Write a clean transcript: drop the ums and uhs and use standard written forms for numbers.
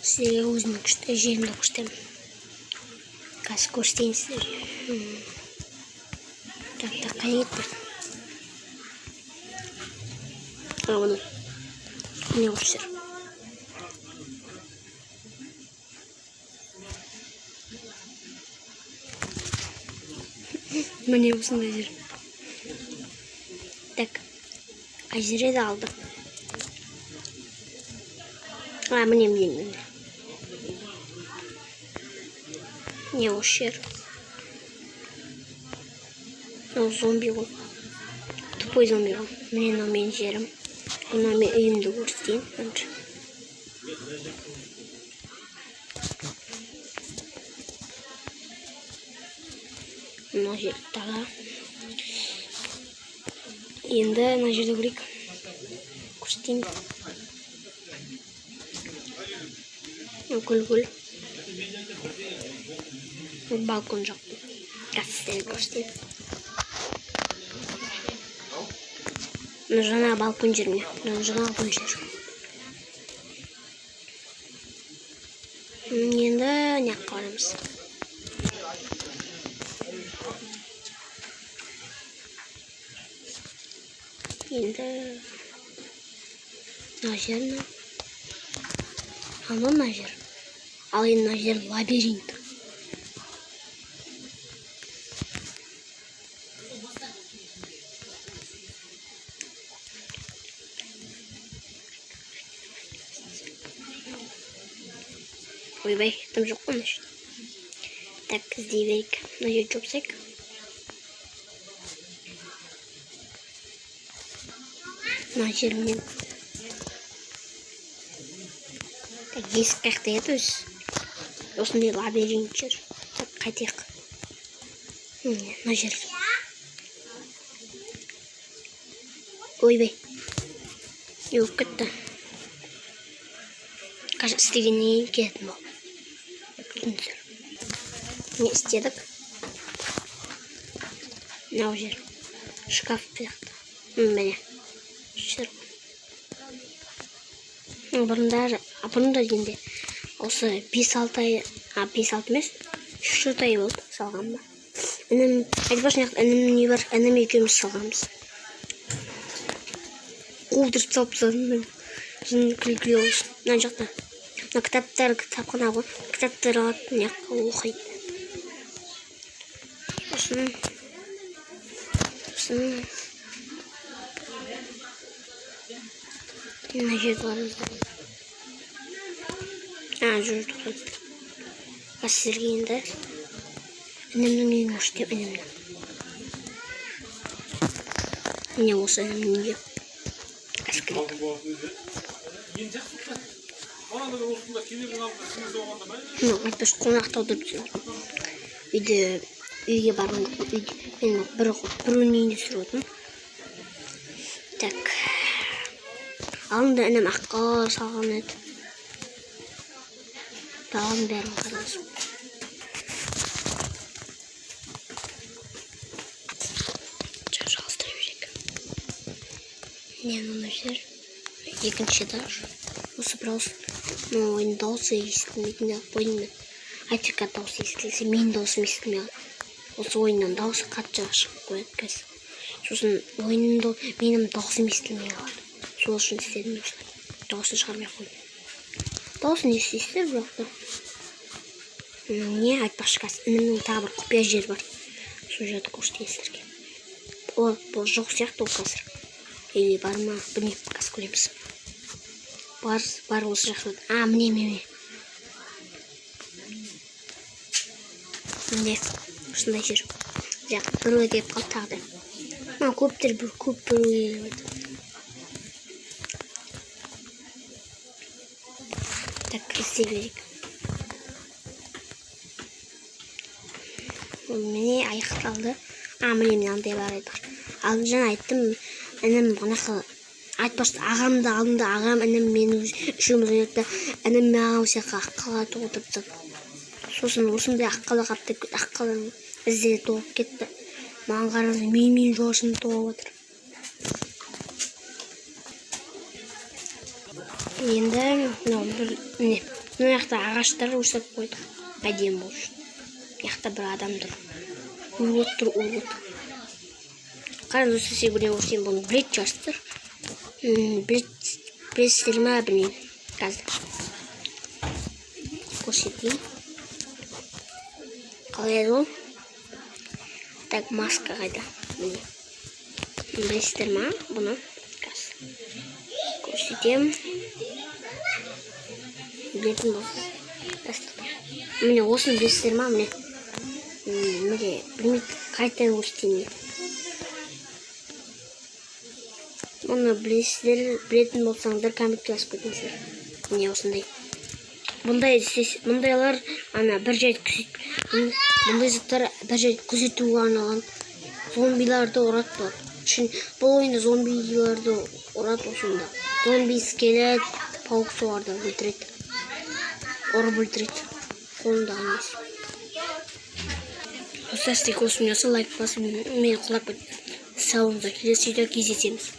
Сізге өзімнің күшті жерімді көрсетемін. Қазір көрсетейін сіздерге. Так, қай кетті? Оны не көрсетер? Міне осындай жер. Так, әжіре де алдым. Міне. Не осы жер? Ол зомби ғой. Тупой зомби ғой. Міне мен жерім. Бұна мен үйімді көрсетейін. Мына жер тағы. Енді мына жерді көрейік. Көрсетейін. Гүл. Балкон жақтым. Қазір сіздерге көрсетейін. Жаңа балкон жер ме? Жаңа балкон жер. Енді не қарамыз. Енді мына жер ме? Мына жер. Ал енді мына жер лабиринт. Ойбай, там жоқ қой. Так, іздей берейік. Мына жерді жопсайық. Мына жермен. Так, есік қаяқта еді өзі. Осындай лабиринт жер. Так, қайтайық. Мына жер. Ойбай. Yok кетті. Қажа істегеннен кететін бол. Не істедік? Мынау жер. Шкаф сияқты. Міне. Жер. Бұрында дегенде осы 5-6 ай, 5-6 емес, 3-4 ай болды салған ба. Інім не бар, інім екеуміз салғанбыз. Қуылдырып салып салдым. Күлкілі олсын. Мына жақта. Мына кітапхана ғой. Кітаптар алады, мына оқиды. Сосын. Мына жерді барымызда. Жүрді қойды. Сіздерге енді інімнің үйін көрсетем, інімнің. Міне осы інімнің үйі. Әскерек. Айтпаш қонақта отырып үйге барған мен бір үйінде сүріп отырмын. Так. Алында інім аққа салған еді. Даланың бәрін қарасым. Жалғастырып жүрек. Не мына жер? Екінші этаж. Осы бірауыз ойын дауысы естілмейтін ойынмен. Африка дауысы естілсе, мен даусым естілмей. Осы ойыннан дауысы қатты шығып қояды кәз. Сосын ойынның менің даусым естілмей қалады. Сол үшін істедім осылай. Дауысын шығармай қойдым. Дауысын естер бірақта. Не айтпақшы қазір. Інімнің тағы бір құпия жер бар. Сол жерді көрсетейін сіздерге. Бұл жоқ сияқты ол қазір. Или бар ма? Білмеймін, қазір көреміз. Бар осы жақта. Міне. Міне, осындай жер. Бір ой келіп қалды тағы да. Көп бір ой келіп. Так, іздей берейік. Міне аяқталды. Міне андай бар еді. Ал жаңа айттым, інім ғанақы айтпашты ағамды алдында, ағам, інім, мен үшеуміз ойнатты. Інім мен ағам сияқты аққала тоғытыпты. Сосын осындай аққала қапты, аққаланың іздері тоғып кетті. Маған қараңыз, мен жошын тоғып отыр. Енді мына жақта ағаштар өсіп қойдық. Әдемі болу үшін. Мына жақта бір адам тұр. Улы тұр. Қараңыз, осы сегодня осымен бұны білет жастыр. Білесіздер ма, білмеймін. Қазір көрсетейін. Қалай еді ол? Так, маска қайда? Міне. Білесіздер ма бұны? Қазір көрсетемін. Білетін болсын. Міне осыны білесіздер ма? Міне білмейді, қайтадан көрсетейін. Оны білетін болсаңдар комментке жазып кетіңіздер. Міне осындай. Бұндайлар бір жай бұндай заттар бір жай күзетуге арналған. Зомбиларды ұратпады. Бұл ойында зомбиларды ұрат осында. Зомби, скелет, паук соларды өлтіреді. Ұрып өлтіреді. Қолында емес. Осы әстек осымен лайк басып, мені құлап кетті. Сауыңыздар, келесі үйде кездесеміз.